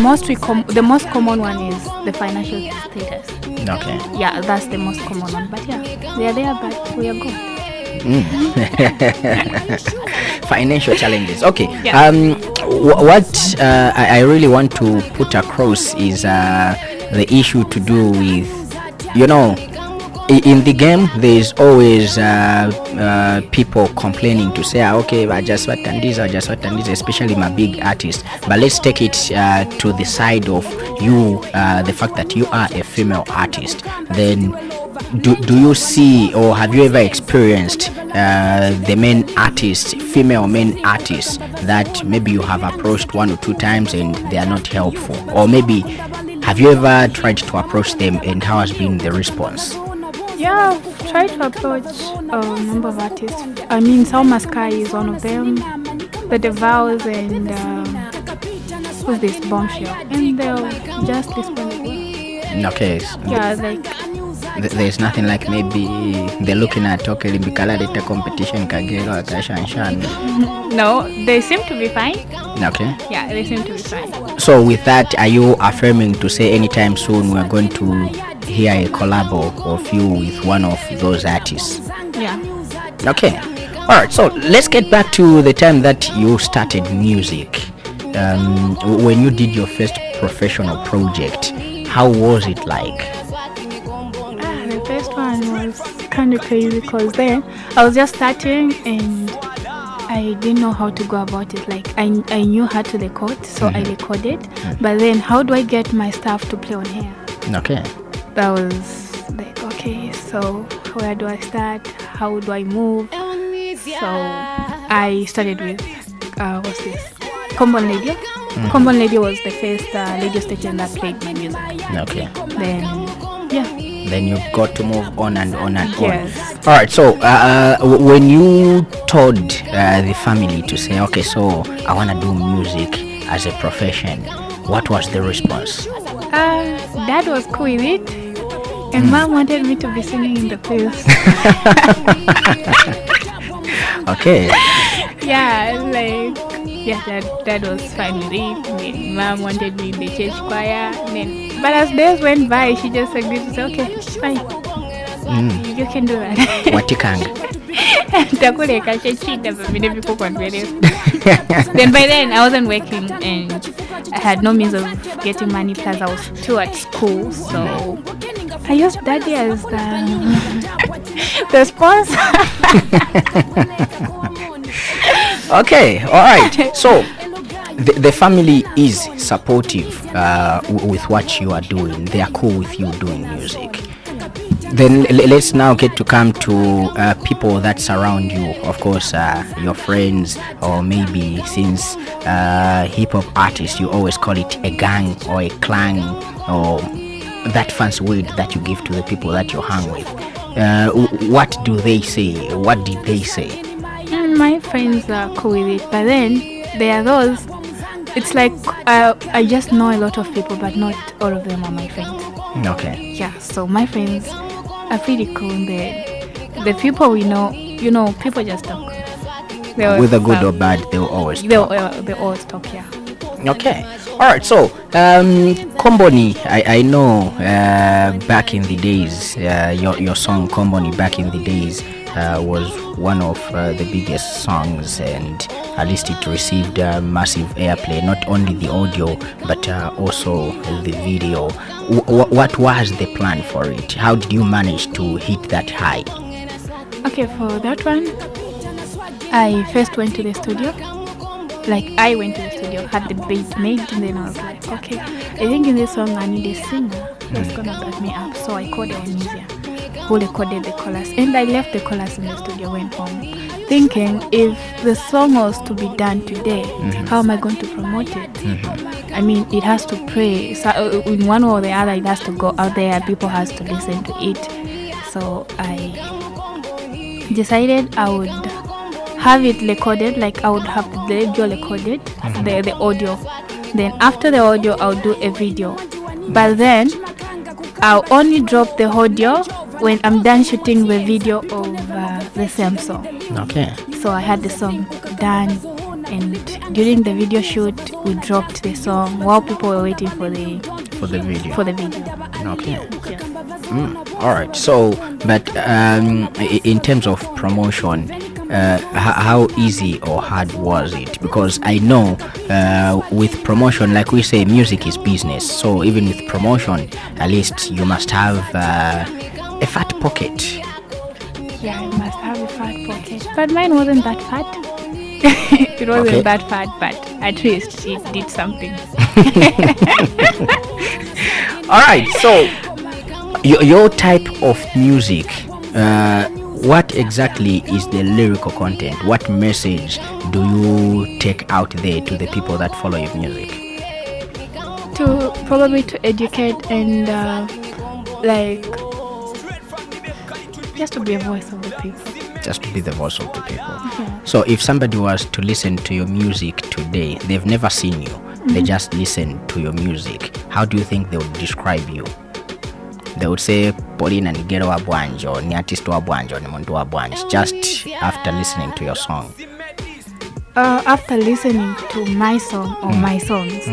the most common one is the financial status. Okay. Yeah, that's the most common one. But yeah, they are there, but we are good. Financial challenges. Okay. Yeah. What I really want to put across is the issue to do with, in the game there's always people complaining to say, okay, I just what and this, especially my big artists. But let's take it to the side of you, the fact that you are a female artist. Then do you see, or have you ever experienced the female main artists that maybe you have approached 1 or 2 times and they are not helpful? Or maybe have you ever tried to approach them, and how has been the response? Yeah, I've tried to approach a number of artists. I mean, Salma Sky is one of them, the Devals, and who's this, Bombshell, and they'll just respond. Okay. Yeah, like there's nothing like maybe they're looking at the competition kagero akashanshan. No, they seem to be fine. Okay. Yeah, they seem to be fine. So with that, are you affirming to say anytime soon we're going to hear a collab of you with one of those artists? Yeah. Okay. All right. So let's get back to the time that you started music. When you did your first professional project, how was it like? The first one was kind of crazy because then I was just starting and I didn't know how to go about it. Like I knew how to record, so I recorded. But then how do I get my stuff to play on here? Okay. That was like, okay, so where do I start? How do I move? So I started with what's this? Common Radio. Common Radio was the first radio station that played my music. Okay. Then you got to move on and on and yes. on. All right. So when you told the family to say, okay, so I want to do music as a profession, what was the response? Dad was cool with it, and Mom wanted me to be singing in the chorus. Okay. Dad was fine with it. Mom wanted me in the church choir. But as days went by, she just agreed to say, okay, it's fine. You can do that. Watikanga. Then by then I wasn't working and I had no means of getting money, plus I was still at school, so I used Daddy as the sponsor. Okay, all right. So the family is supportive with what you are doing. They are cool with you doing music. Then let's now get to come to people that surround you. Of course, your friends, or maybe since hip-hop artists, you always call it a gang or a clan, or that fancy word that you give to the people that you hang with. What do they say? What did they say? My friends are cool with it, but then there are those. It's like I just know a lot of people, but not all of them are my friends. Okay. Yeah, so my friends are pretty cool. The people we know, people just talk. Whether good or bad, they'll always talk. They always talk, yeah. Okay. All right. So, Komboni, I know back in the days, your song Komboni back in the days was one of the biggest songs, and at least it received massive airplay, not only the audio but also the video. What was the plan for it? How did you manage to hit that high? Okay, for that one, I first went to the studio. I went to the studio, had the beat made, and then I was like, okay, I think in this song I need a singer that's gonna back me up. So I called Onisia, who recorded the chorus, and I left the chorus in the studio, went home, thinking if the song was to be done today, how am I going to promote it? I mean, it has to play. So in one way or the other, it has to go out there. People has to listen to it. So I decided I would have it recorded, I would have the audio recorded, the audio. Then after the audio, I'll do a video. But then I'll only drop the audio when I'm done shooting the video of the same song. Okay. So I had the song done and during the video shoot, we dropped the song while people were waiting for the video. Okay. Yeah. All right. So, but in terms of promotion, how easy or hard was it? Because I know with promotion, like we say, music is business. So even with promotion, at least you must have a fat pocket. Yeah, I must have a fat pocket. But mine wasn't that fat. It wasn't that fat, but at least it did something. All right. So your type of music, what exactly is the lyrical content? What message do you take out there to the people that follow your music? Probably to educate and like just to be a voice of the people. Just to be the voice of the people. Yeah. So if somebody was to listen to your music today, they've never seen you, they just listen to your music, how do you think they would describe you? They would say Paulina ni gero wa bwanjo, ni artist wa bwanjo, ni muntu wa bwanjo, just after listening to your song. After listening to my song or my songs.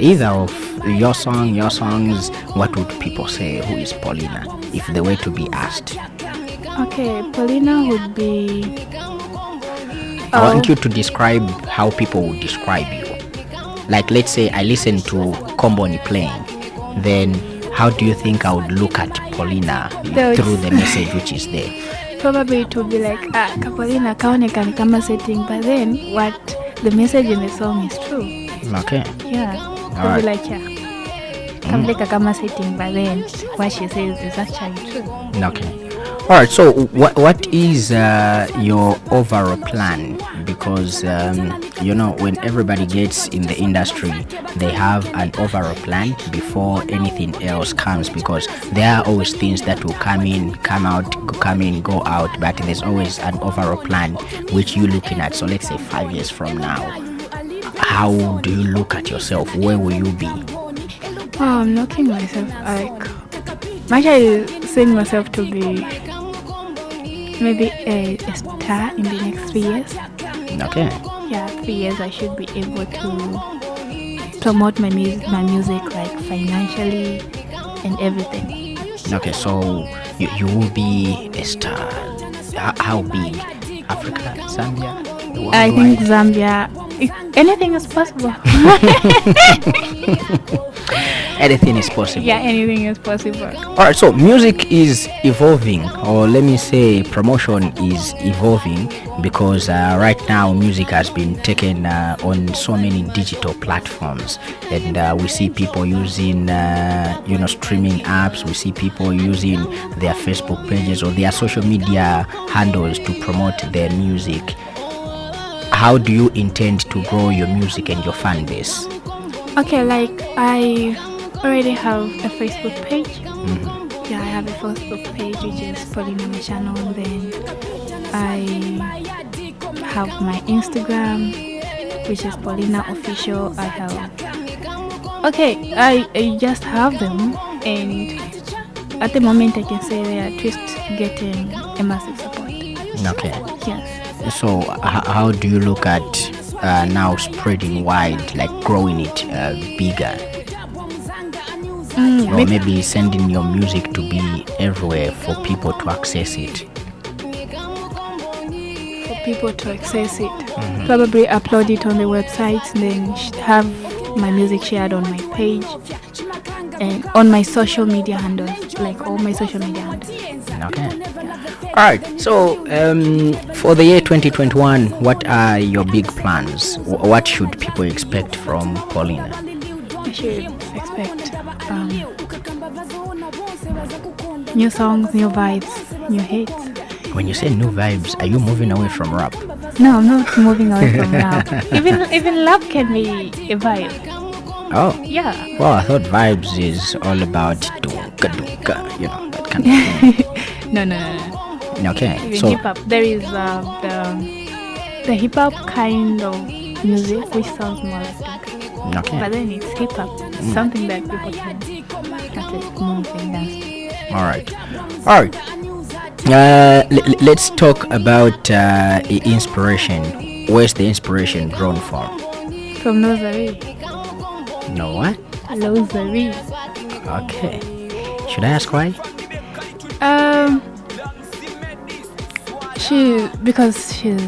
Either of your songs, what would people say? Who is Paulina if they were to be asked? Okay, Paulina would be... I want you to describe how people would describe you. Like, let's say I listen to Komboni playing, then how do you think I would look at Paulina through the message which is there? Probably it would be like, Paulina kaonekana kama setting, but then what the message in the song is true. Okay. Yeah. It would be like, Kamleka kama setting, but then what she says is actually true. Okay. All right. So what is your overall plan? Because when everybody gets in the industry, they have an overall plan before anything else comes, because there are always things that will come in, come out, come in, go out, but there's always an overall plan which you're looking at. So let's say 5 years from now, how do you look at yourself? Where will you be? I'm looking myself like, actually seeing myself to be maybe a star in the next 3 years. Okay. Yeah, 3 years I should be able to promote my music like financially and everything. Okay, so you will be a star. How big? Africa, Zambia? I think Zambia. Anything is possible. Anything is possible. Yeah, anything is possible. Alright, so music is evolving, or let me say promotion is evolving, because right now music has been taken on so many digital platforms, and we see people using streaming apps. We see people using their Facebook pages or their social media handles to promote their music. How do you intend to grow your music and your fan base? Okay, like I already have a Facebook page. Yeah, I have a Facebook page which is Paulina my channel. Then I have my Instagram, which is Paulina Official. I just have them, and at the moment I can say they are just getting a massive support. Okay. Yes. So how do you look at now spreading wide, like growing it bigger? Or maybe sending your music to be everywhere for people to access it? For people to access it. Probably upload it on the website, then have my music shared on my page and on my social media handles, like all my social media handles. Okay. Alright, so for the year 2021, what are your big plans? What should people expect from Paulina? I should expect new songs, new vibes, new hits. When you say new vibes, are you moving away from rap? No, I'm not moving away from rap. Even rap can be a vibe. Oh. Yeah. Well, I thought vibes is all about dunka, that kind of thing. No. Okay. Even so hip hop. There is the hip hop kind of music which sounds more like dunka. Okay. But then it's hip hop. It's something that people can move and dance. All right. Let's talk about inspiration. where's the inspiration drawn from? From nursery. No what? Nursery. Okay. Should I ask why? Because she's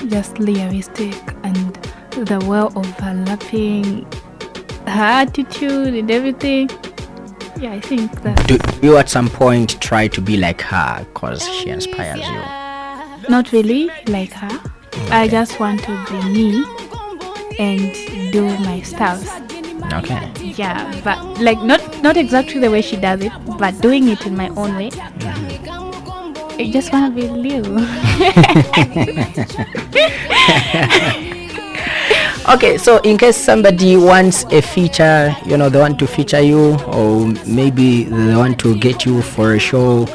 just lyristic, and the way of her laughing, her attitude and everything. Yeah, I think that. Do you at some point try to be like her because she inspires you? Not really like her. Okay. I just want to be me and do my stuff. Okay. Yeah, but like not exactly the way she does it, but doing it in my own way. I just want to be Lil. Okay, so in case somebody wants a feature, they want to feature you, or maybe they want to get you for a show,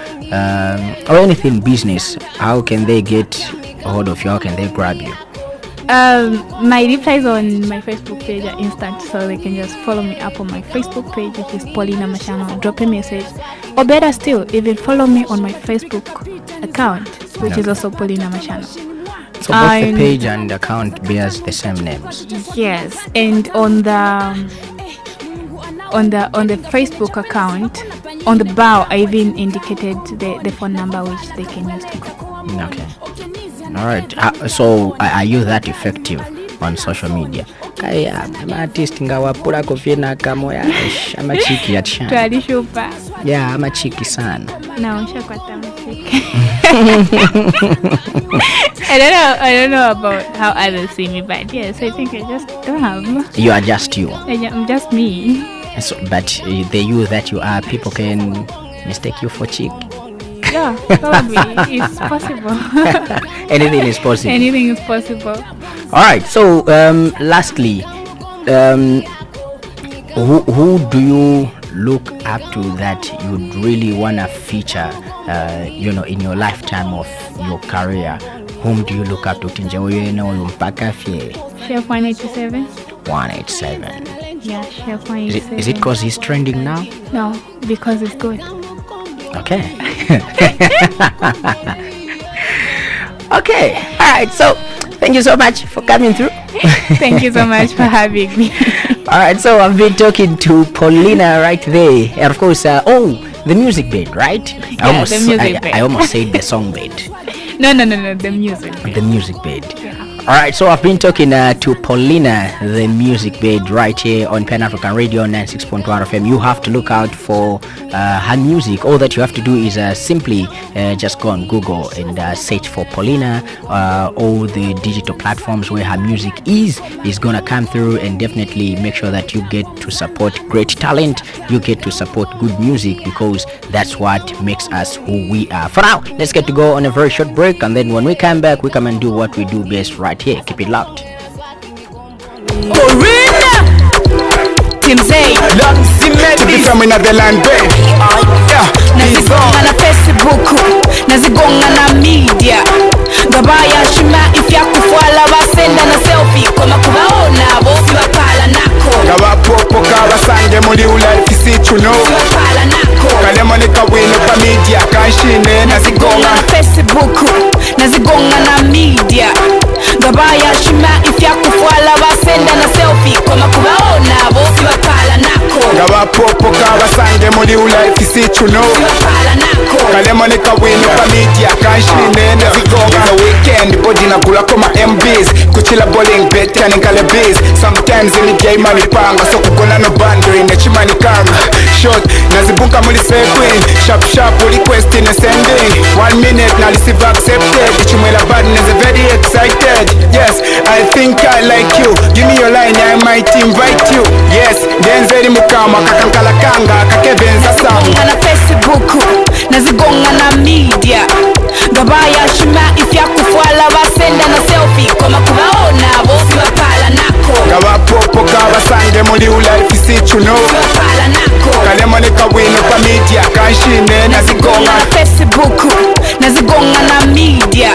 or anything business, how can they get a hold of you? How can they grab you? My replies on my Facebook page are instant, so they can just follow me up on my Facebook page, which is Paulina Mashano. Drop a message, or better still, even follow me on my Facebook account, which is also Paulina Mashano. So both the page and the account bears the same names. Yes, and on the Facebook account, on the bio, I even indicated the phone number which they can use to call. Okay. All right. So are you that effective on social media? I'm artist ngawapula kofiena kamoya ama chiki yatshana. Twadishupa. Yeah, ama chiki sana. Naosha kwa tamchiki. I don't know about how others see me, but yes, I think I just don't have. You are just you. I'm just me. So, but the you that you are, people can mistake you for chick. Yeah, probably. It's possible. Anything is possible. Anything is possible. All right. So, lastly, who do you look up to that you'd really wanna feature, in your lifetime of your career? Whom do you look up to? Chef 187. 187. Yeah, Chef 187. Is it because he's trending now? No, because it's good. Okay. Okay. All right. So, thank you so much for coming through. Thank you so much for having me. All right. So, I've been talking to Paulina right there, and of course, the music bed, right? Yeah, the music bed. I almost said the song bed. No, the music bed. The music bed. Yeah. All right, so I've been talking to Paulina, the music bed, right here on Pan African Radio 96.1 FM. You have to look out for her music. All that you have to do is simply just go on Google and search for Paulina. All the digital platforms where her music is gonna come through, and definitely make sure that you get to support great talent. You get to support good music, because that's what makes us who we are. For now, let's get to go on a very short break, and then when we come back, we come and do what we do best right here. Keep it locked. From another land, babe. Nazigonga na Facebook, nazigonga na media. Gabaya shima ifya kufuala basenda na selfie koma kubaona bosi bapala nako. Gabapopo kabasange muri life isichuno. Bapala nako. Kalemo ne kawino pa media kanshine nazigonga na Facebook, nazigonga na media. Gabaya shima ifya kufuala basenda na selfie koma kubaona bosi bapala nako. Gabapopo kabasange muri life isichuno. Bapala nako. Kalemo ne kawino pa media kanshine nazigonga. Weekend body na kula koma MBs kuchila bowling bet yani kale biz. Sometimes in the game mani panga so kukona no boundary na chimani kanga short nazibunka muli queen sharp request in a sending 1 minute na receive accepted chimwela bad na very excited. Yes, I think I like you, give me your line I might invite you. Yes, denzeri mukama kakankala kanga kakebenza sanga na Facebook nazigonga na media. Gabaya shima ifya kufuala basenda na selfie koma kubaona bosi bapala nako. Gabapopo kabasange muri life isichuno. Bapala nako. Kalemo ne kawino pa media kanshine nazigonga na Facebook nazigonga na media.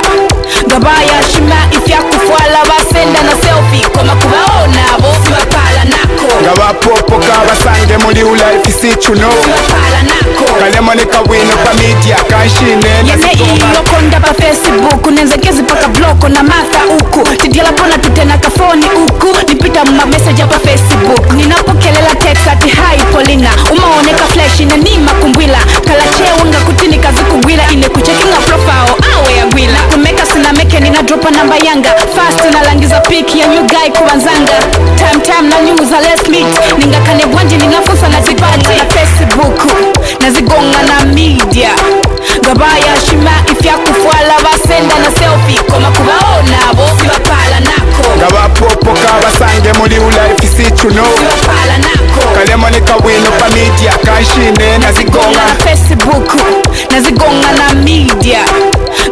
Gabaya shima ifya kufuala basenda na selfie koma kubaona bosi bapala nako. Gabapopo kabasange muri life isichuno. Bapala nako. kalemoneka wino pa media kanshine yene ilokonda pa Facebook nenzekezi paka bloko na mata uku tidiala pona tutena kafoni uku nipita mma message pa Facebook ninapokelela text ati hi Polina umaoneka flash ina nima kumbwila kalache wanga kutini kazi kugwila ine kuchekinga profile awe ya gwila kumeka sina meke nina dropa namba yanga fast na langiza piki ya new guy kuwanzanga time na news let's meet ninga kane bwanje ninafusa na zibati na Facebook na zigonga na media gabaya shima ifya kufuala basenda na selfie koma kubaona bo sibapala nako ngabapopoka basange muri life isichuno sibapala nako kalemoneka wino pa media kanshine na zigonga na Facebook na zigonga na media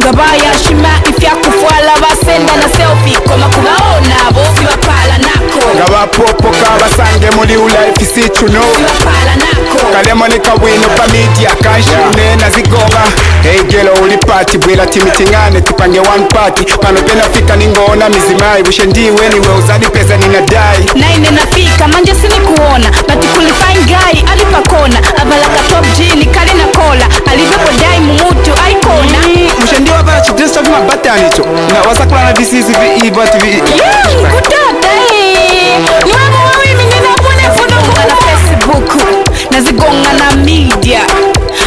gabaya shima ifya kufuala basenda na selfie koma kubaona bo sibapala nako ngabapopoka basange muri life isichuno sibapala nako kalemoneka wino pa media kanshine na zigonga hey gelo uli party bwela timitingane tupange one party pano pena fika ningona mizimai bushe ndiwe niwe uzadi pesa ninadai naine nafika manje sini kuona bati kulifine guy alipakona avalaka top G ni kali na kola alivyopo dai mumutu aikona bushe ndiwe avala chidress vima batani cho na wasakula na visizi vi ibati vi kutata niwangu wawimi ninapone funo na Facebook na zigonga na media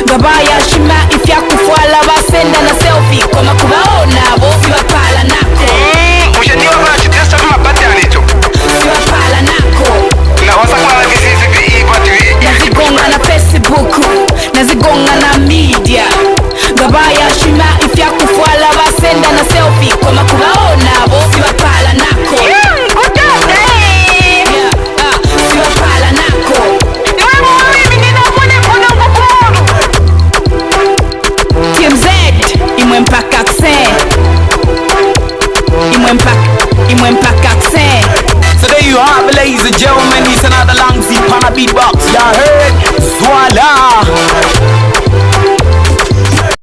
gabaya shima ifya kufuala basenda na selfie koma kubaona bo sibapala nako bushe ndiwe avala chidress vima batani cho sibapala nako na wasakula na visizi vi ibati vi nazigonga na Facebook nazigonga na media gabaya shima ifya kufuala basenda na selfie koma kubaona bo sibapala nako sibapala nako TMZ imwe mpaka accent imwe mpaka accent. So there you have it, ladies and gentlemen, it's another long Z Pana beatbox, y'all heard? Voila!